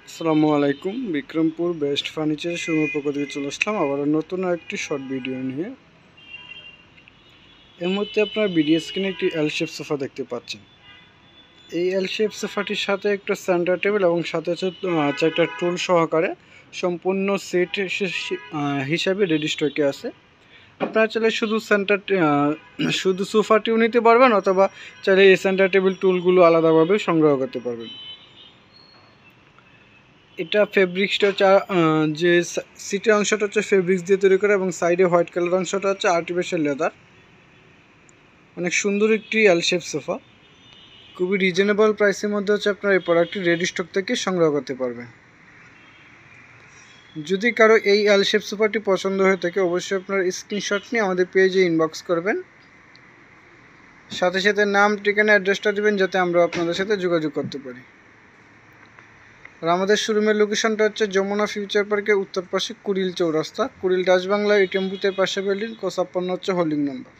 আসসালামু আলাইকুম। Bikrampur best furniture শোরুমের পক্ষ থেকে চলে আসলাম আবার নতুন একটি শর্ট ভিডিও নিয়ে। এর মধ্যে আপনার ভিডিও স্ক্রিনে একটি এল শেপ সোফা দেখতে পাচ্ছেন। এই এল শেপ সোফাটির সাথে একটা সেন্টার টেবিল এবং সাথে আছে একটা টুল সহকারে সম্পূর্ণ সেট হিসাবে রেডি স্টকে আছে। আপনারা চাইলে শুধু সোফাটিও নিতে পারবেন, অথবা চাইলে এই সেন্টার টেবিল টুলগুলো আলাদাভাবে সংগ্রহ করতে পারবেন। এটা ফেব্রিক্সটা হচ্ছে যে সিটের অংশটা হচ্ছে ফেব্রিক্স দিয়ে তৈরি করা এবং সাইডে হোয়াইট কালার অংশটা হচ্ছে আর্টিফিশিয়াল লেদার। অনেক সুন্দর একটি এল শেপ সোফা, খুবই রিজনেবল প্রাইসের মধ্যে হচ্ছে আপনার এই প্রোডাক্টটি রেডি স্টক থেকে সংগ্রহ করতে পারবেন। যদি কারো এই এল শেপ সোফাটি পছন্দ হয়ে থাকে অবশ্যই আপনার স্ক্রিনশট নিয়ে আমাদের পেজে ইনবক্স করবেন, সাথে সাথে নাম, ঠিকানা, অ্যাড্রেসটা দেবেন যাতে আমরা আপনাদের সাথে যোগাযোগ করতে পারি। আর আমাদের শোরুমের লোকেশনটা হচ্ছে যমুনা ফিউচার পার্কের উত্তর পাশে কুড়িল চৌরাস্তা, কুড়িল ডাচ বাংলা এটিএম বুথের পাশে বিল্ডিং, 56 হচ্ছে হোল্ডিং নাম্বার।